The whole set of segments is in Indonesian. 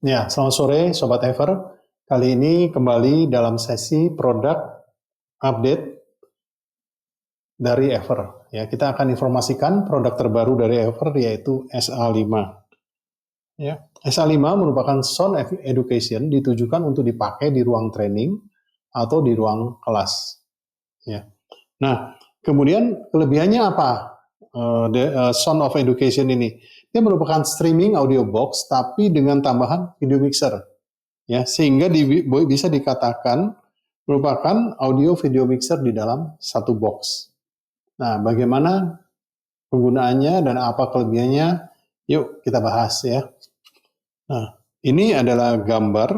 Ya, selamat sore Sobat Ever. Kali ini kembali dalam sesi produk update dari Ever. Ya, kita akan informasikan produk terbaru dari Ever yaitu SA5. Ya, SA5 merupakan sound education ditujukan untuk dipakai di ruang training atau di ruang kelas. Ya. Nah, kemudian kelebihannya apa? Sound of Education ini, dia merupakan streaming audio box tapi dengan tambahan video mixer, ya, sehingga bisa dikatakan merupakan audio video mixer di dalam satu box. Nah, bagaimana penggunaannya dan apa kelebihannya? Yuk kita bahas ya. Nah, ini adalah gambar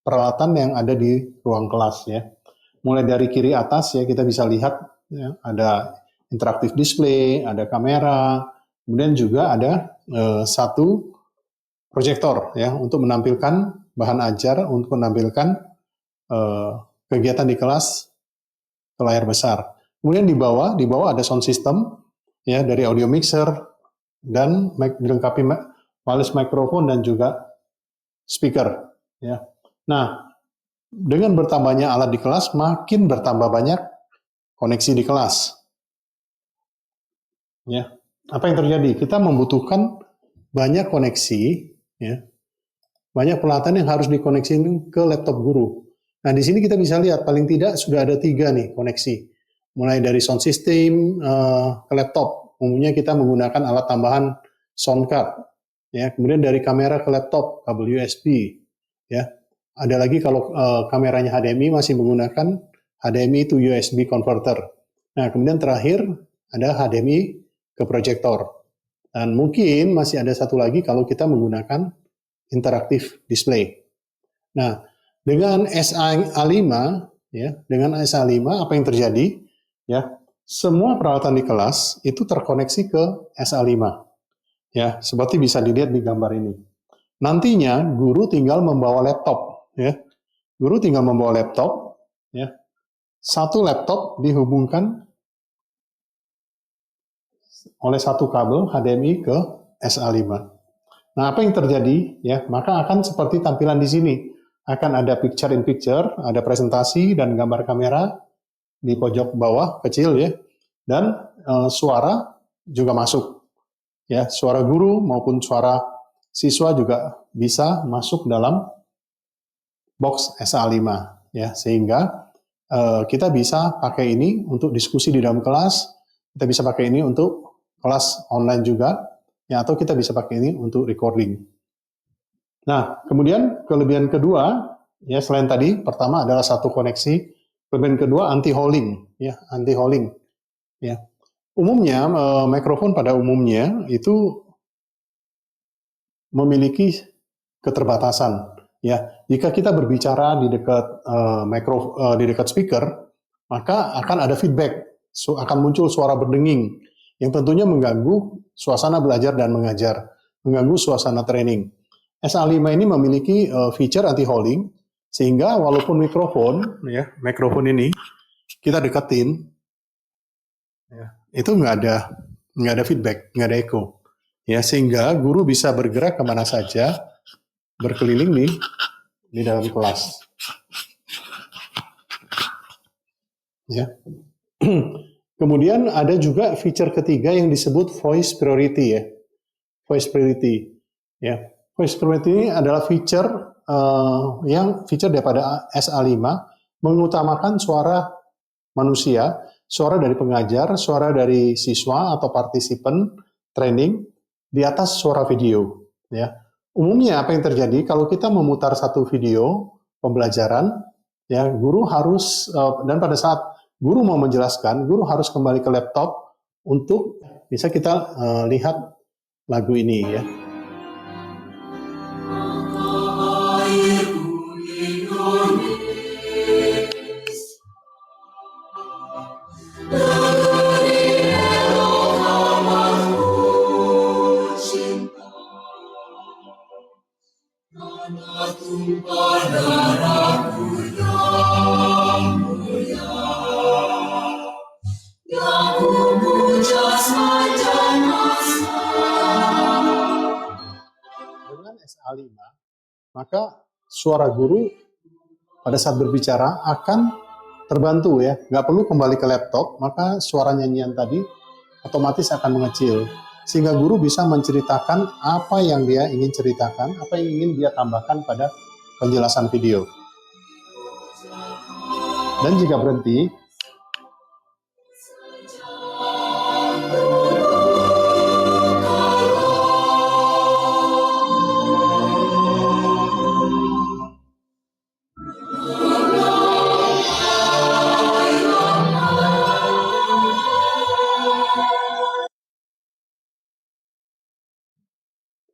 peralatan yang ada di ruang kelas ya. Mulai dari kiri atas ya, kita bisa lihat ya, ada interaktif display, ada kamera, kemudian juga ada satu proyektor ya untuk menampilkan bahan ajar, untuk menampilkan kegiatan di kelas ke layar besar. Kemudian di bawah ada sound system ya dari audio mixer dan dilengkapi wireless microphone dan juga speaker ya. Nah, dengan bertambahnya alat di kelas makin bertambah banyak koneksi di kelas. Ya. Apa yang terjadi? Kita membutuhkan banyak koneksi ya. Banyak peralatan yang harus dikoneksikan ke laptop guru. Nah, di sini kita bisa lihat paling tidak sudah ada 3 nih koneksi. Mulai dari sound system ke laptop. Umumnya kita menggunakan alat tambahan sound card. Ya, kemudian dari kamera ke laptop, kabel USB. Ya, ada lagi kalau kameranya HDMI masih menggunakan HDMI to USB converter. Nah, kemudian terakhir ada HDMI ke proyektor. Dan mungkin masih ada satu lagi kalau kita menggunakan interaktif display. Nah, dengan SA5 ya, dengan SA5 apa yang terjadi? Ya, semua peralatan di kelas itu terkoneksi ke SA5. Ya, seperti bisa dilihat di gambar ini. Nantinya guru tinggal membawa laptop ya. Guru tinggal membawa laptop ya. Satu laptop dihubungkan oleh satu kabel HDMI ke SA5. Nah, apa yang terjadi ya? Maka akan seperti tampilan di sini. Akan ada picture in picture, ada presentasi dan gambar kamera di pojok bawah kecil ya. Dan suara juga masuk. Ya, suara guru maupun suara siswa juga bisa masuk dalam box SA5 ya, sehingga kita bisa pakai ini untuk diskusi di dalam kelas, kita bisa pakai ini untuk kelas online juga, ya, atau kita bisa pakai ini untuk recording. Nah, kemudian kelebihan kedua, ya selain tadi, pertama adalah satu koneksi, kelebihan kedua anti-howling, ya, anti-howling, ya. Umumnya mikrofon pada umumnya itu memiliki keterbatasan, ya. Jika kita berbicara di dekat di dekat speaker, maka akan ada feedback, akan muncul suara berdenging yang tentunya mengganggu suasana belajar dan mengajar, mengganggu suasana training. SA5 ini memiliki feature anti-howling, sehingga walaupun mikrofon ini kita deketin, ya, itu nggak ada feedback, nggak ada echo, ya, sehingga guru bisa bergerak kemana saja, berkeliling di dalam kelas. Ya. Kemudian ada juga feature ketiga yang disebut voice priority ya. Voice priority. Ya. Voice priority ini adalah feature yang feature daripada SA5 mengutamakan suara manusia, suara dari pengajar, suara dari siswa atau partisipan training di atas suara video. Ya. Umumnya apa yang terjadi kalau kita memutar satu video pembelajaran, ya guru harus dan pada saat guru mau menjelaskan, guru harus kembali ke laptop untuk bisa kita lihat lagu ini ya. Dengan SA5 maka suara guru pada saat berbicara akan terbantu ya, nggak perlu kembali ke laptop, maka suara nyanyian tadi otomatis akan mengecil, sehingga guru bisa menceritakan apa yang dia ingin ceritakan, apa yang ingin dia tambahkan pada penjelasan video. Dan jika berhenti,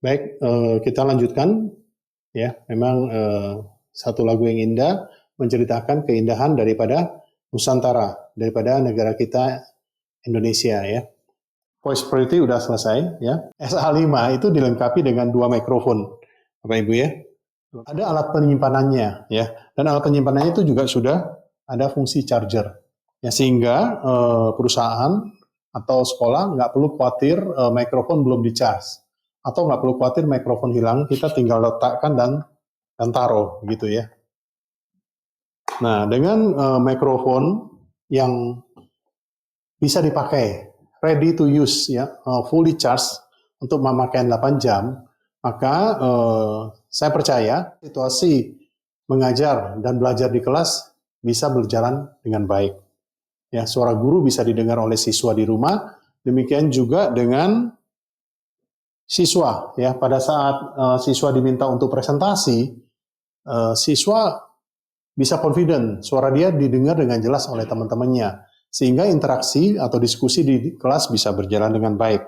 baik, kita lanjutkan ya. Memang satu lagu yang indah menceritakan keindahan daripada Nusantara, daripada negara kita Indonesia ya. Voice Priority udah selesai ya. SA5 itu dilengkapi dengan 2 mikrofon, Bapak Ibu ya. Ada alat penyimpanannya ya, dan alat penyimpanannya itu juga sudah ada fungsi charger ya, sehingga perusahaan atau sekolah nggak perlu khawatir mikrofon belum di-charge, atau nggak perlu khawatir mikrofon hilang, kita tinggal letakkan dan taruh gitu ya. Nah, dengan mikrofon yang bisa dipakai, ready to use ya, fully charged untuk pemakaian 8 jam, maka saya percaya situasi mengajar dan belajar di kelas bisa berjalan dengan baik. Ya, suara guru bisa didengar oleh siswa di rumah, demikian juga dengan siswa ya. Pada saat siswa diminta untuk presentasi, siswa bisa confident, suara dia didengar dengan jelas oleh teman-temannya, sehingga interaksi atau diskusi di kelas bisa berjalan dengan baik.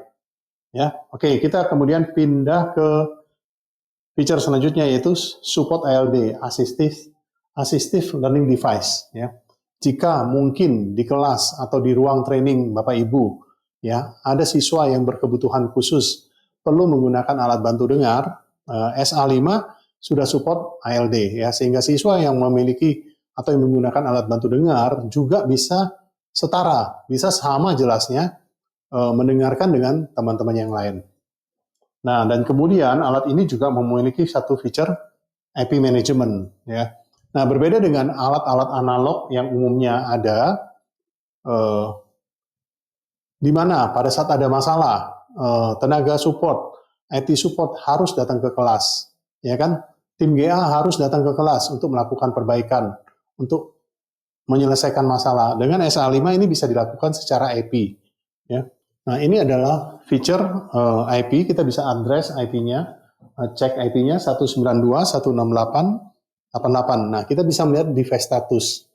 Ya, oke, kita kemudian pindah ke feature selanjutnya, yaitu support ALD, assistive learning device. Ya, jika mungkin di kelas atau di ruang training Bapak Ibu, ya, ada siswa yang berkebutuhan khusus perlu menggunakan alat bantu dengar, SA5 sudah support ALD ya, sehingga siswa yang memiliki atau yang menggunakan alat bantu dengar juga bisa setara, bisa sama jelasnya mendengarkan dengan teman-teman yang lain. Nah, dan kemudian alat ini juga memiliki satu feature IP management ya. Nah, berbeda dengan alat-alat analog yang umumnya ada di mana pada saat ada masalah tenaga support, IT support harus datang ke kelas, ya kan? Tim GA harus datang ke kelas untuk melakukan perbaikan, untuk menyelesaikan masalah. Dengan SA5 ini bisa dilakukan secara IP. Ya. Nah, ini adalah feature IP, kita bisa address IP-nya, cek IP-nya 192.168.88. Nah, kita bisa melihat device status.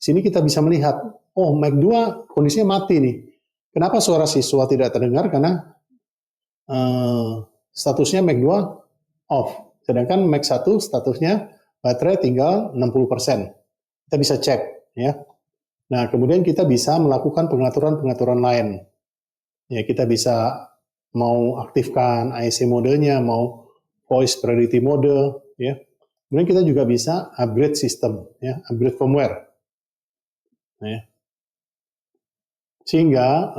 Di sini kita bisa melihat, oh, mic 2 kondisinya mati nih. Kenapa suara siswa tidak terdengar? Karena statusnya mic 2 off. Sedangkan mic 1 statusnya baterai tinggal 60%. Kita bisa cek ya. Nah, kemudian kita bisa melakukan pengaturan-pengaturan lain. Ya, kita bisa mau aktifkan AEC modenya, mau voice priority mode ya. Kemudian kita juga bisa upgrade sistem ya, upgrade firmware. Ya. Sehingga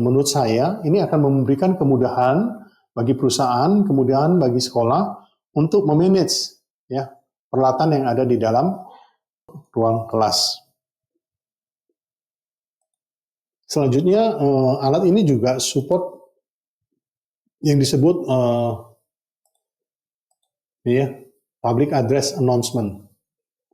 menurut saya ini akan memberikan kemudahan bagi perusahaan, kemudahan bagi sekolah untuk memanage ya peralatan yang ada di dalam ruang kelas. Selanjutnya alat ini juga support yang disebut public address announcement.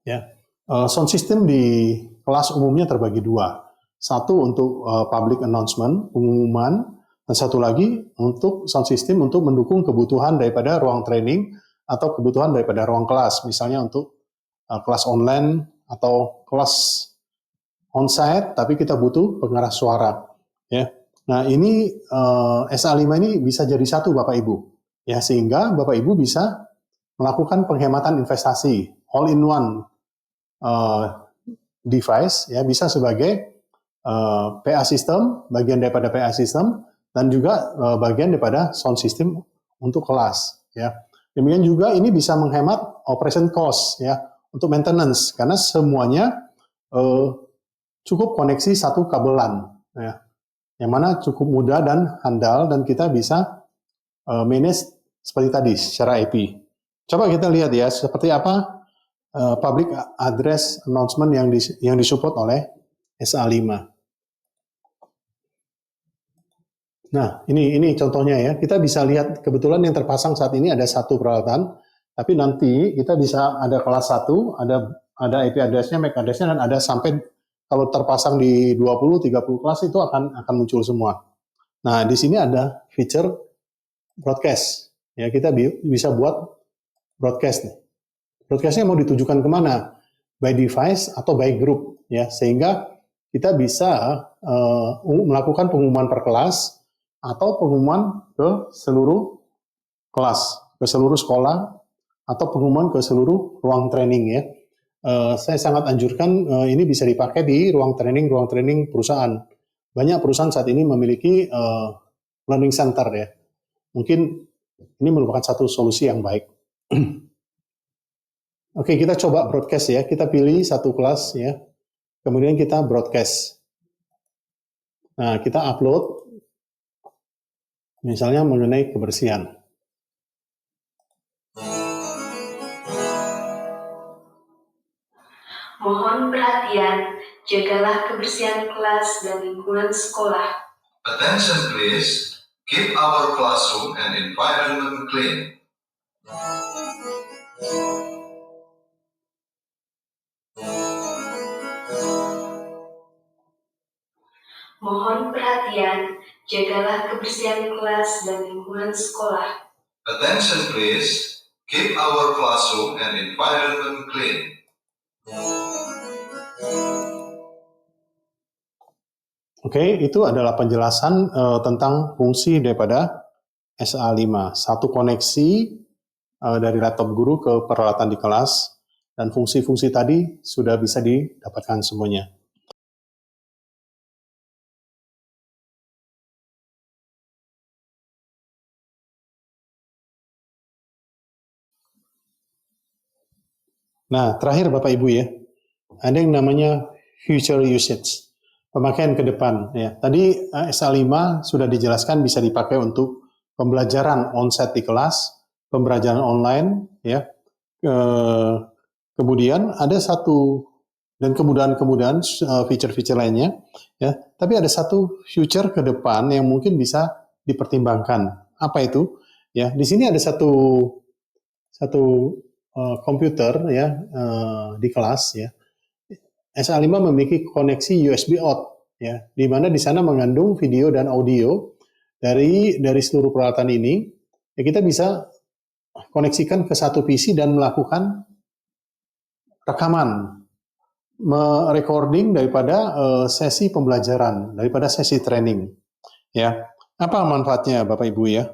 Ya, sound system di kelas umumnya terbagi dua. Satu untuk public announcement, pengumuman, dan satu lagi untuk sound system untuk mendukung kebutuhan daripada ruang training atau kebutuhan daripada ruang kelas, misalnya untuk kelas online atau kelas onsite, tapi kita butuh pengarah suara. Ya, nah ini SA5 ini bisa jadi satu Bapak Ibu, ya, sehingga Bapak Ibu bisa melakukan penghematan investasi, all in one device, ya, bisa sebagai PA system, bagian daripada PA system, dan juga bagian daripada sound system untuk kelas. Ya. Demikian juga ini bisa menghemat operation cost ya untuk maintenance, karena semuanya cukup koneksi satu kabelan, ya, yang mana cukup mudah dan handal, dan kita bisa manage seperti tadi secara IP. Coba kita lihat ya, seperti apa public address announcement yang disupport oleh SA5. Nah, ini contohnya ya. Kita bisa lihat kebetulan yang terpasang saat ini ada satu peralatan, tapi nanti kita bisa ada kelas 1, ada IP address-nya, MAC address-nya, dan ada sampai kalau terpasang di 20-30 kelas itu akan muncul semua. Nah, di sini ada feature broadcast. Ya, kita bisa buat broadcast nih. Broadcast-nya mau ditujukan kemana? By device atau by group, ya, sehingga kita bisa melakukan pengumuman per kelas atau pengumuman ke seluruh kelas, ke seluruh sekolah, atau pengumuman ke seluruh ruang training ya. Saya sangat anjurkan ini bisa dipakai di ruang training perusahaan. Banyak perusahaan saat ini memiliki learning center ya. Mungkin ini merupakan satu solusi yang baik. Oke, kita coba broadcast ya. Kita pilih satu kelas ya. Kemudian kita broadcast. Nah, kita upload. Misalnya mengenai kebersihan. Mohon perhatian, jagalah kebersihan kelas dan lingkungan sekolah. Attention please, keep our classroom and environment clean. Mohon perhatian, jagalah kebersihan kelas dan lingkungan sekolah. Attention please, keep our classroom and environment clean. Oke, itu adalah penjelasan tentang fungsi daripada SA5. Satu koneksi dari laptop guru ke peralatan di kelas, dan fungsi-fungsi tadi sudah bisa didapatkan semuanya. Nah, terakhir Bapak Ibu ya, ada yang namanya future usage, pemakaian ke depan. Ya. Tadi SA5 sudah dijelaskan bisa dipakai untuk pembelajaran onsite di kelas, pembelajaran online, ya. Kemudian ada satu, dan kemudahan-kemudahan feature-feature lainnya, ya. Tapi ada satu future ke depan yang mungkin bisa dipertimbangkan. Apa itu? Ya, di sini ada satu komputer ya di kelas ya. SA5 memiliki koneksi USB out ya, di mana di sana mengandung video dan audio dari seluruh peralatan ini. Ya, kita bisa koneksikan ke satu PC dan melakukan rekaman, recording daripada sesi pembelajaran, daripada sesi training. Ya, apa manfaatnya Bapak Ibu ya?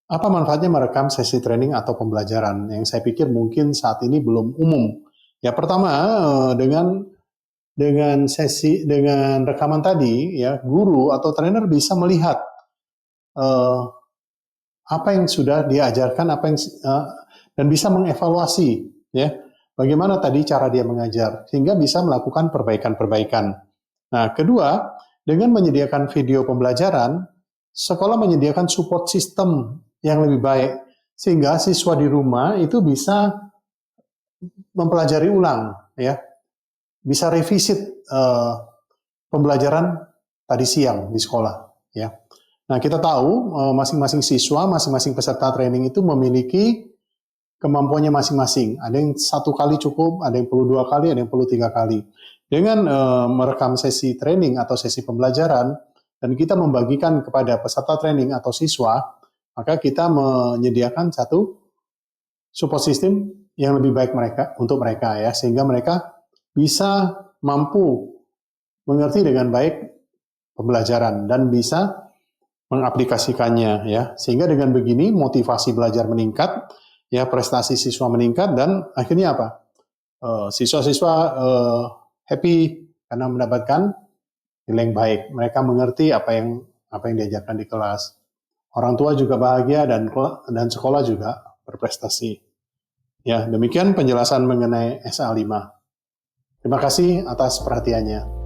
Apa manfaatnya merekam sesi training atau pembelajaran yang saya pikir mungkin saat ini belum umum? Ya, pertama dengan rekaman tadi ya, guru atau trainer bisa melihat apa yang sudah diajarkan, dan bisa mengevaluasi ya, bagaimana tadi cara dia mengajar, sehingga bisa melakukan perbaikan-perbaikan. Nah, kedua, dengan menyediakan video pembelajaran, sekolah menyediakan support system yang lebih baik, sehingga siswa di rumah itu bisa mempelajari ulang, ya, bisa revisit pembelajaran tadi siang di sekolah, ya. Nah, kita tahu masing-masing siswa, masing-masing peserta training itu memiliki kemampuannya masing-masing. Ada yang 1 kali cukup, ada yang perlu 2 kali, ada yang perlu 3 kali. Dengan merekam sesi training atau sesi pembelajaran, dan kita membagikan kepada peserta training atau siswa, maka kita menyediakan satu support system yang lebih baik untuk mereka ya, sehingga mereka bisa mampu mengerti dengan baik pembelajaran dan bisa mengaplikasikannya ya, sehingga dengan begini motivasi belajar meningkat ya, prestasi siswa meningkat, dan akhirnya apa, siswa-siswa happy karena mendapatkan nilai yang baik, mereka mengerti apa yang diajarkan di kelas. Orang tua juga bahagia dan sekolah juga berprestasi. Ya, demikian penjelasan mengenai SA5. Terima kasih atas perhatiannya.